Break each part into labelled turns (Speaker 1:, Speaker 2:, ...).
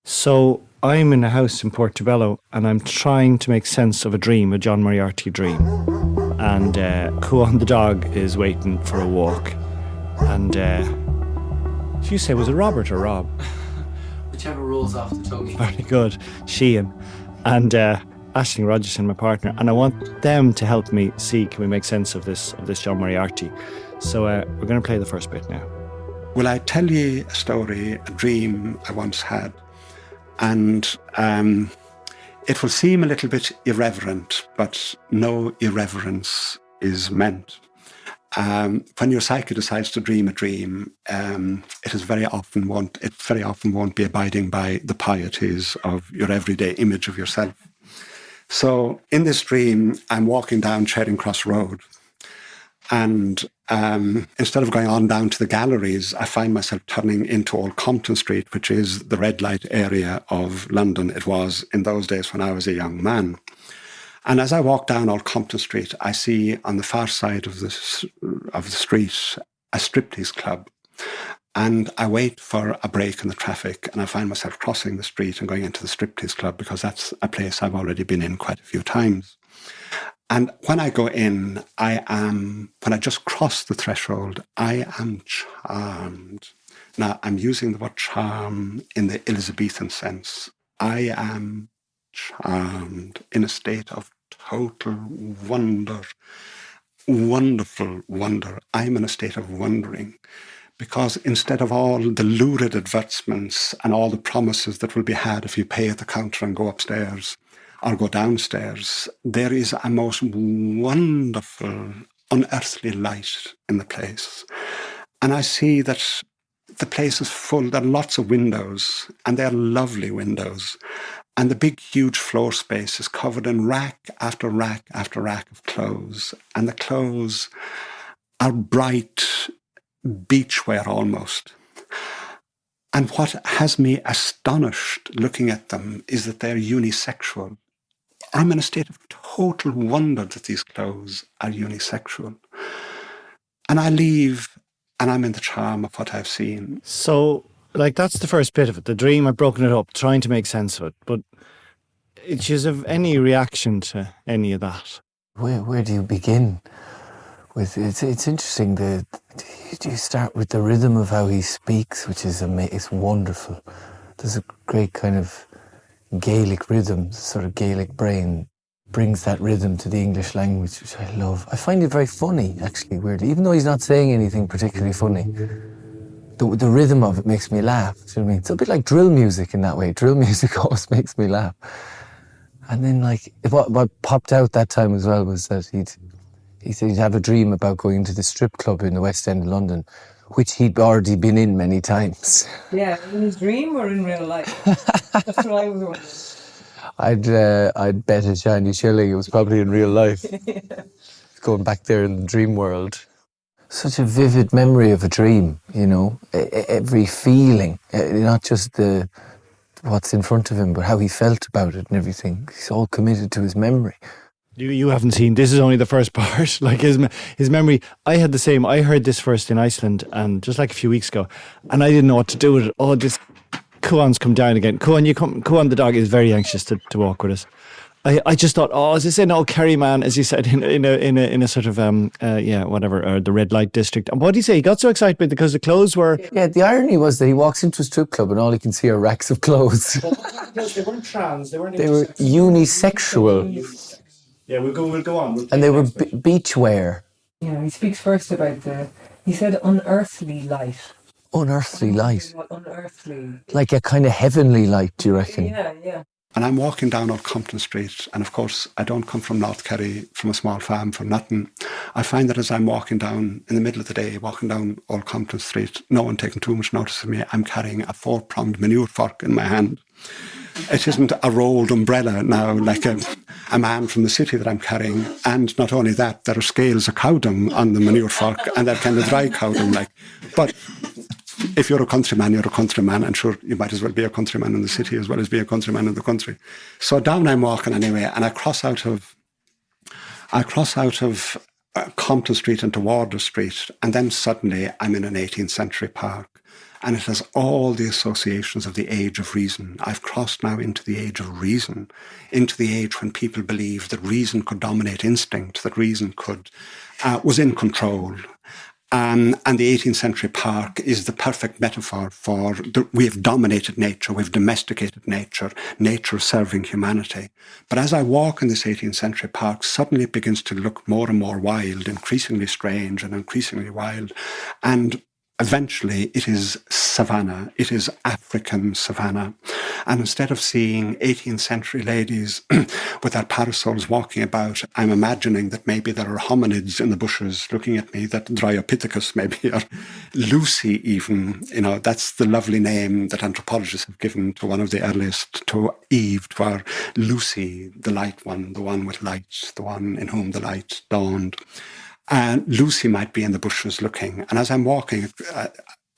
Speaker 1: So I'm in a house in Portobello and I'm trying to make sense of a dream, a John Moriarty dream. And Kuan the dog is waiting for a walk. And did you say, was it Robert or Rob?
Speaker 2: Whichever rolls off the tongue.
Speaker 1: Very good. Sheehan. And Aisling Rogerson, my partner. And I want them to help me see, can we make sense of this John Moriarty? So we're going to play the first bit now.
Speaker 3: Will I tell you a story, a dream I once had? And it will seem a little bit irreverent, but no irreverence is meant. When your psyche decides to dream a dream, it very often won't be abiding by the pieties of your everyday image of yourself. So in this dream, I'm walking down Charing Cross Road, and instead of going on down to the galleries, I find myself turning into Old Compton Street, which is the red light area of London. It was in those days when I was a young man. And as I walk down Old Compton Street, I see on the far side of the street a striptease club. And I wait for a break in the traffic, and I find myself crossing the street and going into the striptease club because that's a place I've already been in quite a few times. And when I go in, when I just cross the threshold, I am charmed. Now, I'm using the word charm in the Elizabethan sense. I am charmed in a state of total wonder, wonderful wonder. I'm in a state of wondering because instead of all the lurid advertisements and all the promises that will be had if you pay at the counter and go upstairs, or go downstairs, there is a most wonderful, unearthly light in the place. And I see that the place is full. There are lots of windows, and they're lovely windows. And the big, huge floor space is covered in rack after rack after rack of clothes. And the clothes are bright beachwear almost. And what has me astonished looking at them is that they're unisexual. I'm in a state of total wonder that these clothes are unisexual. And I leave, and I'm in the charm of what I've seen.
Speaker 1: So, that's the first bit of it. The dream, I've broken it up, trying to make sense of it. But do you have any reaction to any of that?
Speaker 2: Where do you begin? It's interesting. You start with the rhythm of how he speaks, which is it's wonderful. There's a great kind of Gaelic rhythm, sort of Gaelic brain brings that rhythm to the English language, which I love. I find it very funny, actually, weirdly, even though he's not saying anything particularly funny. The rhythm of it makes me laugh. Do you know what I mean? It's a bit like drill music in that way. Drill music always makes me laugh. And then, what popped out that time as well was that he said he'd have a dream about going to the strip club in the West End of London, which he'd already been in many times.
Speaker 4: Yeah, in his dream or in real life? That's what I was wondering.
Speaker 2: I'd bet a shiny shilling it was probably in real life.
Speaker 4: Yeah.
Speaker 2: Going back there in the dream world. Such a vivid memory of a dream, every feeling, not just what's in front of him, but how he felt about it and everything. He's all committed to his memory.
Speaker 1: You haven't seen, this is only the first part, his memory. I had the same, I heard this first in Iceland and just a few weeks ago, and I didn't know what to do with it. Oh, this Kuan's come down again. Kuan the dog is very anxious to walk with us. I just thought, is this an old Kerry man, as you said, in a sort of, the red light district. And what did he say? He got so excited because the clothes were...
Speaker 2: Yeah, the irony was that he walks into a strip club and all he can see are racks of clothes.
Speaker 1: They weren't trans, they were
Speaker 2: unisexual.
Speaker 1: Yeah, we'll go on.
Speaker 2: And they were beachwear.
Speaker 4: Yeah, he speaks first about he said unearthly light.
Speaker 2: Unearthly light?
Speaker 4: Unearthly.
Speaker 2: Like a kind of heavenly light, do you reckon?
Speaker 4: Yeah.
Speaker 3: And I'm walking down Old Compton Street, and of course, I don't come from North Kerry, from a small farm, for nothing. I find that as I'm walking down, in the middle of the day, walking down Old Compton Street, no one taking too much notice of me, I'm carrying a 4-pronged manure fork in my hand. It isn't a rolled umbrella now, like a man from the city that I'm carrying. And not only that, there are scales of cow dung on the manure fork, and they're kind of dry cow dung, But if you're a countryman, you're a countryman, and sure, you might as well be a countryman in the city as well as be a countryman in the country. So down I'm walking anyway, and I cross out of Compton Street into Wardour Street, and then suddenly I'm in an 18th century park. And it has all the associations of the age of reason. I've crossed now into the age of reason, into the age when people believed that reason could dominate instinct, that reason was in control. And the 18th century park is the perfect metaphor for we have dominated nature, we've domesticated nature, nature serving humanity. But as I walk in this 18th century park, suddenly it begins to look more and more wild, increasingly strange and increasingly wild. And eventually it is savannah, it is African savannah. And instead of seeing 18th century ladies with their parasols walking about, I'm imagining that maybe there are hominids in the bushes looking at me, that Dryopithecus maybe, or Lucy even. That's the lovely name that anthropologists have given to one of the earliest, to Eve, to our Lucy, the light one, the one with light, the one in whom the light dawned. And Lucy might be in the bushes looking. And as I'm walking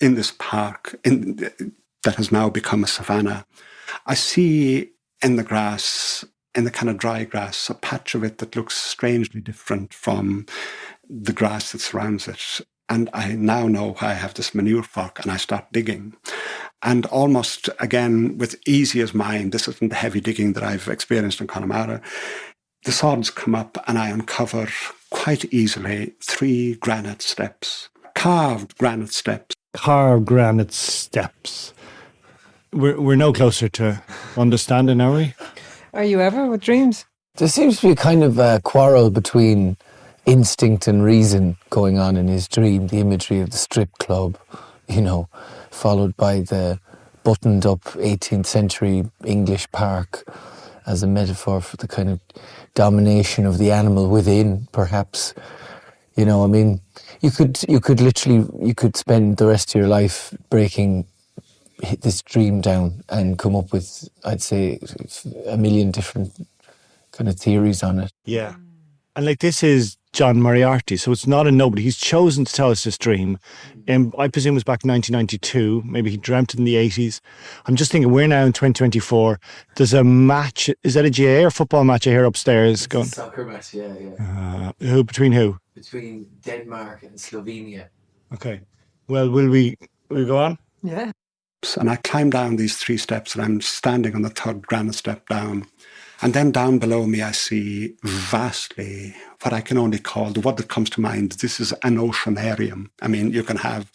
Speaker 3: in this park that has now become a savannah, I see in the grass, in the kind of dry grass, a patch of it that looks strangely different from the grass that surrounds it. And I now know why I have this manure fork, and I start digging. And almost, again, with easy as mind, this isn't the heavy digging that I've experienced in Connemara, the sods come up and I uncover quite easily 3 granite steps, carved granite steps.
Speaker 1: Carved granite steps. We're no closer to understanding, are we?
Speaker 4: Are you ever with dreams?
Speaker 2: There seems to be a kind of a quarrel between instinct and reason going on in his dream. The imagery of the strip club, followed by the buttoned up 18th century English park as a metaphor for the kind of domination of the animal within, perhaps. You could spend the rest of your life breaking this dream down and come up with, I'd say, a million different kind of theories on it.
Speaker 1: Yeah. And this is John Moriarty, so it's not a nobody. He's chosen to tell us this dream. I presume it was back in 1992. Maybe he dreamt it in the 80s. I'm just thinking, we're now in 2024. There's a match. Is that a GAA or football match I hear upstairs?
Speaker 2: It's a soccer match, yeah.
Speaker 1: Between who?
Speaker 2: Between Denmark and Slovenia.
Speaker 1: Okay. Well, will we go on?
Speaker 4: Yeah.
Speaker 3: And I climb down these 3 steps, and I'm standing on the 3rd granite step down. And then down below me, I see vastly what I can only call, the word that comes to mind, this is an oceanarium. I mean, you can have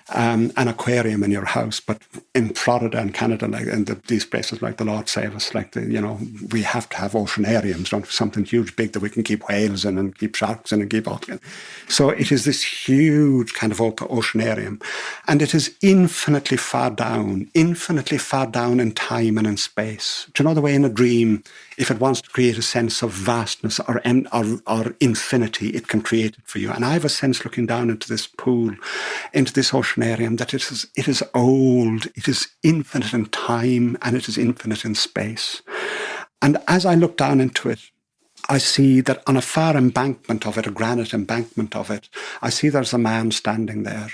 Speaker 3: an aquarium in your house, but in Florida and Canada, these places, like the Lord save us, we have to have oceanariums, something huge, big that we can keep whales in and keep sharks in and keep all. So it is this huge kind of oceanarium, and it is infinitely far down in time and in space. Do you know the way in a dream, if it wants to create a sense of vastness or infinity, it can create it for you. And I have a sense looking down into this pool, into this oceanarium, that it is old, it is infinite in time, and it is infinite in space. And as I look down into it, I see that on a far embankment of it, a granite embankment of it, I see there's a man standing there,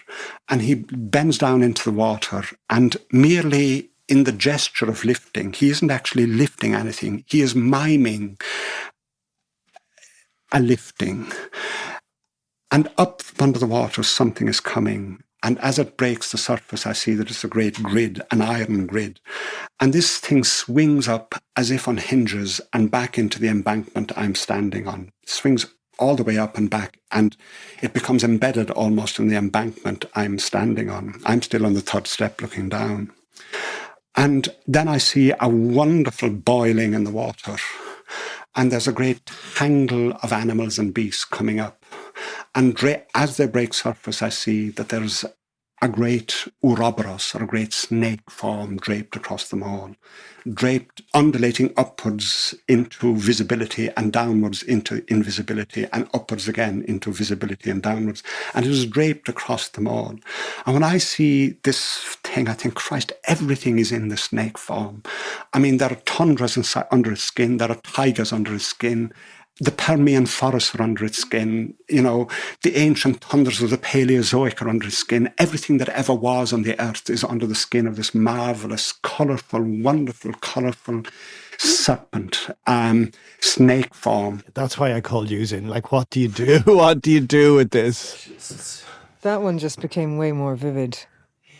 Speaker 3: and he bends down into the water, and merely in the gesture of lifting, he isn't actually lifting anything, he is miming a lifting. And up under the water, something is coming. And as it breaks the surface, I see that it's a great grid, an iron grid. And this thing swings up as if on hinges and back into the embankment I'm standing on. It swings all the way up and back, and it becomes embedded almost in the embankment I'm standing on. I'm still on the 3rd step looking down. And then I see a wonderful boiling in the water. And there's a great tangle of animals and beasts coming up. And as they break surface, I see that there's a great Ouroboros, or a great snake form draped across them all, undulating upwards into visibility and downwards into invisibility, and upwards again into visibility and downwards. And it is draped across them all. And when I see this thing, I think, Christ, everything is in the snake form. I mean, there are tundras under his skin, there are tigers under his skin. the Permian forests are under its skin. The ancient tundras of the Paleozoic are under its skin. Everything that ever was on the earth is under the skin of this marvelous, colourful, wonderful, colourful serpent, snake form.
Speaker 1: That's why I called you in. Like, what do you do? What do you do with this?
Speaker 4: That one just became way more vivid.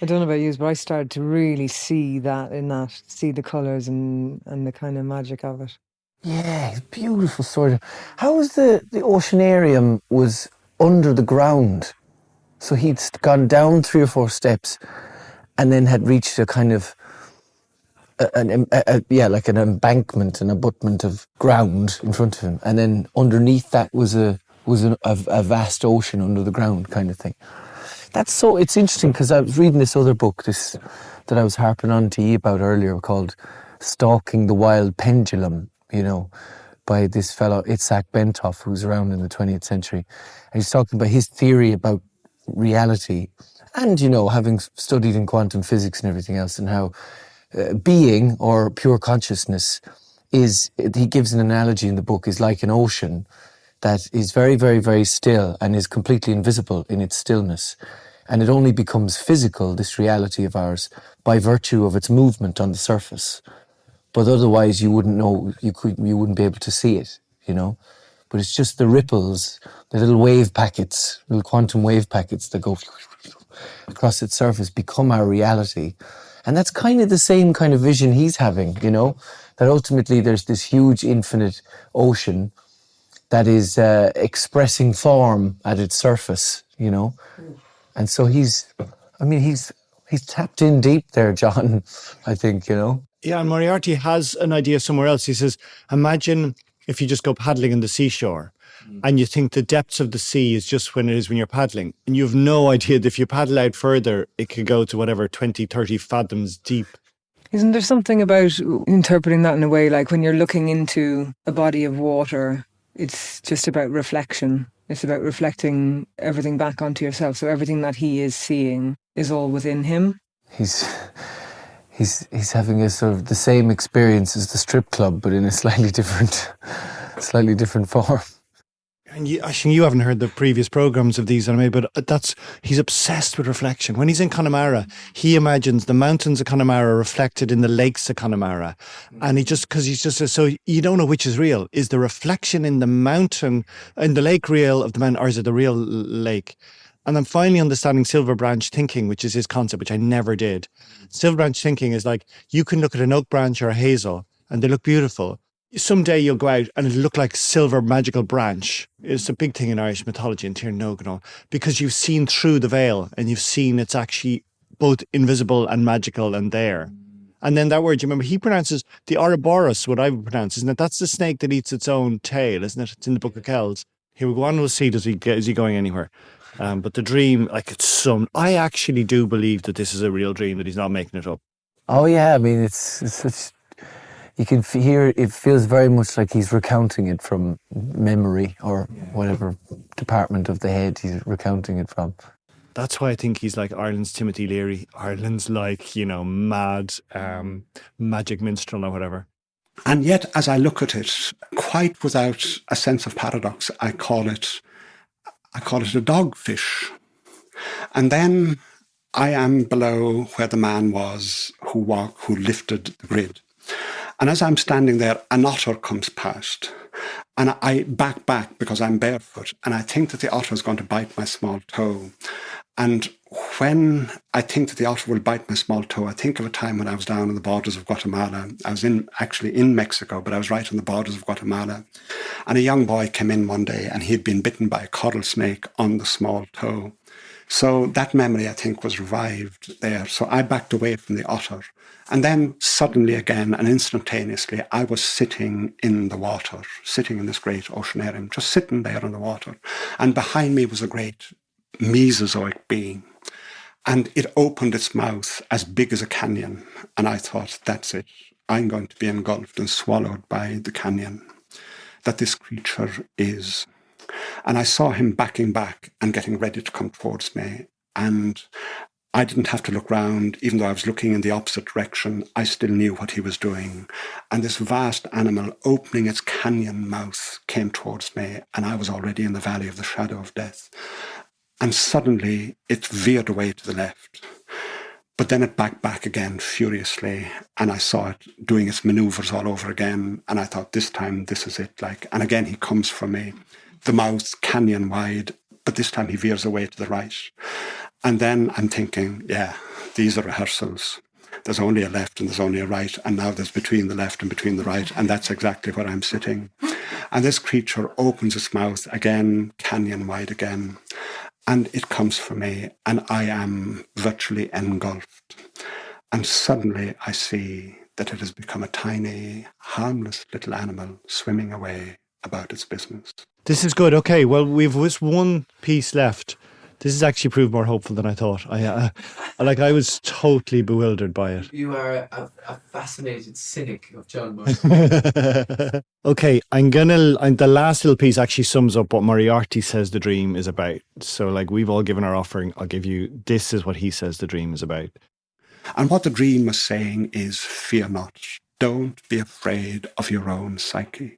Speaker 4: I don't know about you, but I started to really see that in that, see the colours and the kind of magic of it.
Speaker 2: Yeah, it's beautiful sort of. How was the oceanarium was under the ground? So he'd gone down 3 or 4 steps and then had reached a kind of like an embankment, an abutment of ground in front of him, and then underneath that was a vast ocean under the ground kind of thing. It's interesting because I was reading this other book that I was harping on to you about earlier called Stalking the Wild Pendulum, by this fellow Itzhak Bentov, who was around in the 20th century. And he's talking about his theory about reality and, having studied in quantum physics and everything else, and how being or pure consciousness he gives an analogy in the book, is like an ocean that is very, very, very still and is completely invisible in its stillness. And it only becomes physical, this reality of ours, by virtue of its movement on the surface. But otherwise you wouldn't know, you wouldn't be able to see it, But it's just the ripples, the little wave packets, little quantum wave packets that go across its surface become our reality. And that's kind of the same kind of vision he's having, that ultimately there's this huge infinite ocean that is expressing form at its surface, And so he's tapped in deep there, John, I think,
Speaker 1: Yeah, and Moriarty has an idea somewhere else. He says, imagine if you just go paddling in the seashore and you think the depths of the sea is just when it is when you're paddling. And you have no idea that if you paddle out further, it could go to whatever, 20, 30 fathoms deep.
Speaker 4: Isn't there something about interpreting that in a way, like when you're looking into a body of water, it's just about reflection. It's about reflecting everything back onto yourself. So everything that he is seeing is all within him.
Speaker 2: He's having a sort of the same experience as the strip club, but in a slightly different form.
Speaker 1: And I think you haven't heard the previous programs of these that I made, but he's obsessed with reflection. When he's in Connemara, he imagines the mountains of Connemara reflected in the lakes of Connemara. And so you don't know which is real. Is the reflection in the mountain, in the lake real of the mountain, or is it the real lake? And I'm finally understanding Silver Branch thinking, which is his concept, which I never did. Silver Branch thinking is like, you can look at an oak branch or a hazel and they look beautiful. Someday you'll go out and it'll look like silver magical branch. It's a big thing in Irish mythology and Tír Nóg and all, because you've seen through the veil and you've seen it's actually both invisible and magical and there. And then that word, you remember, he pronounces the Ouroboros, what I would pronounce, isn't it? That's the snake that eats its own tail, isn't it? It's in the Book of Kells. Here we go on, we'll see, is he going anywhere? But the dream, I actually do believe that this is a real dream, that he's not making it up.
Speaker 2: Oh yeah, I mean, it's such... You can hear it feels very much like he's recounting it from memory or whatever department of the head he's recounting it from.
Speaker 1: That's why I think he's like Ireland's Timothy Leary. Ireland's like, mad magic minstrel or whatever.
Speaker 3: And yet, as I look at it, quite without a sense of paradox, I call it a dogfish. And then I am below where the man was who lifted the grid. And as I'm standing there, an otter comes past. And I back because I'm barefoot. And I think that the otter is going to bite my small toe. And when I think that the otter will bite my small toe, I think of a time when I was down on the borders of Guatemala. I was actually in Mexico, but I was right on the borders of Guatemala. And a young boy came in one day and he had been bitten by a coral snake on the small toe. So that memory, I think, was revived there. So I backed away from the otter. And then suddenly again and instantaneously, I was sitting in the water, sitting in this great oceanarium, just sitting there in the water. And behind me was a great Mesozoic being. And it opened its mouth as big as a canyon. And I thought, that's it. I'm going to be engulfed and swallowed by the canyon that this creature is. And I saw him backing back and getting ready to come towards me. And I didn't have to look round, even though I was looking in the opposite direction. I still knew what he was doing. And this vast animal, opening its canyon mouth, came towards me, and I was already in the valley of the shadow of death. And suddenly it veered away to the left. But then it backed back again furiously, and I saw it doing its maneuvers all over again. And I thought, this time, this is it. And again, he comes for me, the mouth canyon wide, but this time he veers away to the right. And then I'm thinking, yeah, these are rehearsals. There's only a left and there's only a right, and now there's between the left and between the right, and that's exactly where I'm sitting. And this creature opens its mouth again, canyon wide again, and it comes for me, and I am virtually engulfed. And suddenly I see that it has become a tiny, harmless little animal swimming away about its business.
Speaker 1: This is good. Okay, well, we've just one piece left. This has actually proved more hopeful than I thought. I was totally bewildered by it.
Speaker 2: You are a fascinated cynic of John Moriarty.
Speaker 1: Okay, the last little piece actually sums up what Moriarty says the dream is about. So we've all given our offering. I'll give you, this is what he says the dream is about.
Speaker 3: And what the dream was saying is, fear not. Don't be afraid of your own psyche.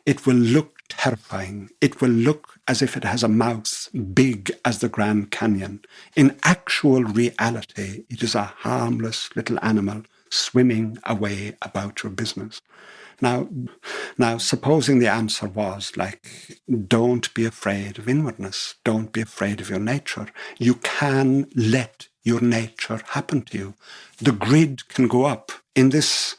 Speaker 3: It will look terrifying. It will look as if it has a mouth big as the Grand Canyon. In actual reality, it is a harmless little animal swimming away about your business. Now, supposing the answer was don't be afraid of inwardness. Don't be afraid of your nature. You can let your nature happen to you. The grid can go up. In this,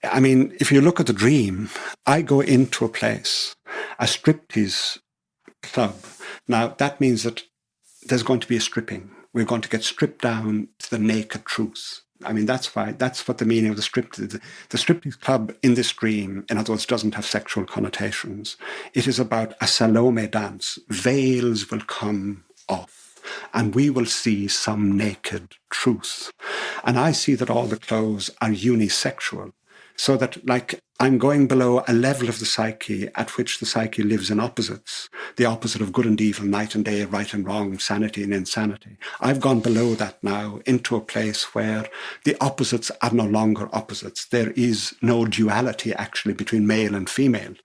Speaker 3: if you look at the dream, I go into a place, a striptease club. Now, that means that there's going to be a stripping. We're going to get stripped down to the naked truth. That's what the meaning of the striptease. The striptease club in this dream, in other words, doesn't have sexual connotations. It is about a Salome dance. Veils will come off, and we will see some naked truth. And I see that all the clothes are unisexual, so that I'm going below a level of the psyche at which the psyche lives in opposites, the opposite of good and evil, night and day, right and wrong, sanity and insanity. I've gone below that now into a place where the opposites are no longer opposites. There is no duality actually between male and female.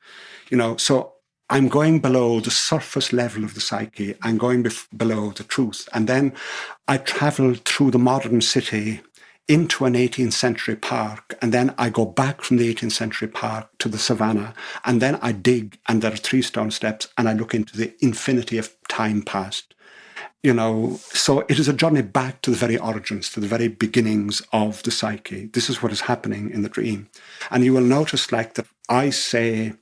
Speaker 3: So I'm going below the surface level of the psyche. I'm going below the truth. And then I travel through the modern city into an 18th century park, and then I go back from the 18th century park to the savannah, and then I dig, and there are 3 stone steps, and I look into the infinity of time past. So it is a journey back to the very origins, to the very beginnings of the psyche. This is what is happening in the dream. And you will notice that I say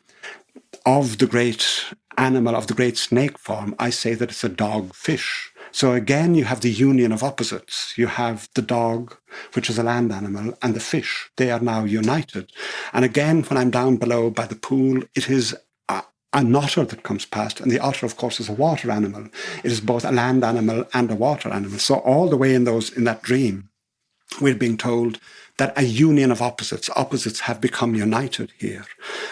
Speaker 3: of the great animal, of the great snake form, I say that it's a dog-fish. So again, you have the union of opposites. You have the dog, which is a land animal, and the fish. They are now united. And again, when I'm down below by the pool, it is an otter that comes past. And the otter, of course, is a water animal. It is both a land animal and a water animal. So all the way in that dream, we're being told that a union of opposites have become united here.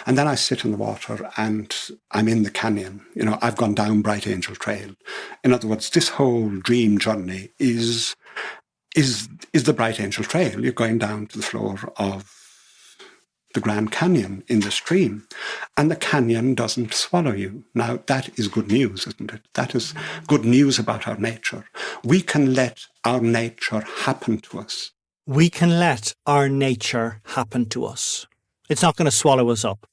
Speaker 3: And then I sit in the water and I'm in the canyon. I've gone down Bright Angel Trail. In other words, this whole dream journey is the Bright Angel Trail. You're going down to the floor of the Grand Canyon in this dream. And the canyon doesn't swallow you. Now, that is good news, isn't it? That is good news about our nature. We can let our nature happen to us.
Speaker 1: We can let our nature happen to us. It's not going to swallow us up.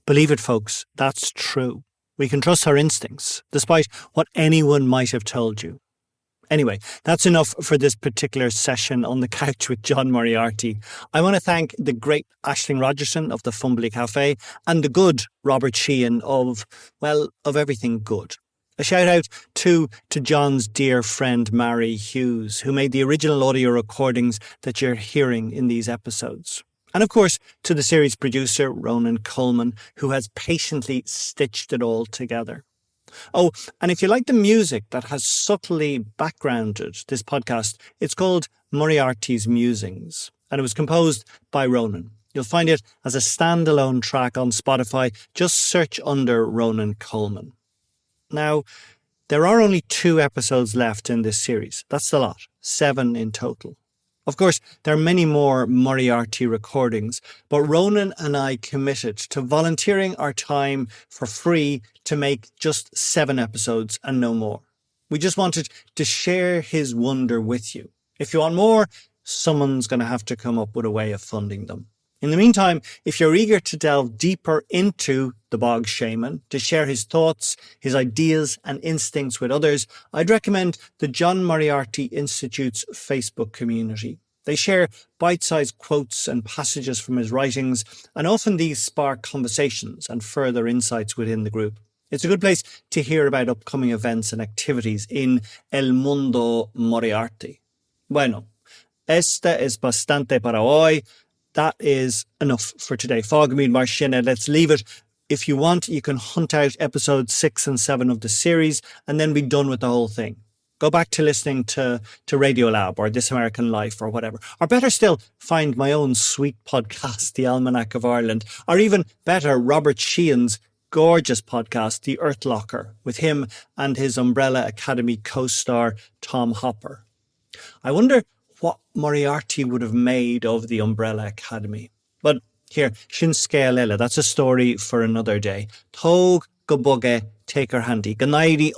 Speaker 1: Believe it, folks, that's true. We can trust our instincts, despite what anyone might have told you. Anyway, that's enough for this particular session on the couch with John Moriarty. I want to thank the great Aisling Rogerson of the Fumbly Cafe and the good Robert Sheehan of everything good. A shout out to John's dear friend Mary Hughes, who made the original audio recordings that you're hearing in these episodes. And of course, to the series producer, Ronan Coleman, who has patiently stitched it all together. Oh, and if you like the music that has subtly backgrounded this podcast, it's called Moriarty's Musings, and it was composed by Ronan. You'll find it as a standalone track on Spotify. Just search under Ronan Coleman. Now, There are only 2 episodes left in this series. That's a lot. 7 in total. Of course, there are many more Moriarty recordings, but Ronan and I committed to volunteering our time for free to make just 7 episodes and no more. We just wanted to share his wonder with you. If you want more, someone's going to have to come up with a way of funding them. In the meantime, if you're eager to delve deeper into the Bog Shaman, to share his thoughts, his ideas and instincts with others, I'd recommend the John Moriarty Institute's Facebook community. They share bite-sized quotes and passages from his writings, and often these spark conversations and further insights within the group. It's a good place to hear about upcoming events and activities in El Mundo Moriarty. Bueno, este es bastante para hoy. That is enough for today. Fágmín mar sin, let's leave it. If you want, you can hunt out episodes 6 and 7 of the series and then be done with the whole thing. Go back to listening to Radiolab or This American Life or whatever. Or better still, find my own sweet podcast, The Almanac of Ireland. Or even better, Robert Sheehan's gorgeous podcast, The Earth Locker, with him and his Umbrella Academy co-star Tom Hopper. I wonder what Moriarty would have made of the Umbrella Academy. But here, sin scéal, that's a story for another day. Tóg go bugge, take her handy. Ganairi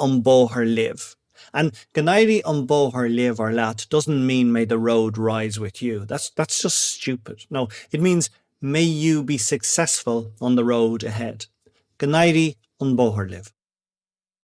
Speaker 1: her live. And Ganairi her live or lat doesn't mean may the road rise with you. That's just stupid. No, it means may you be successful on the road ahead. Ganairi her live.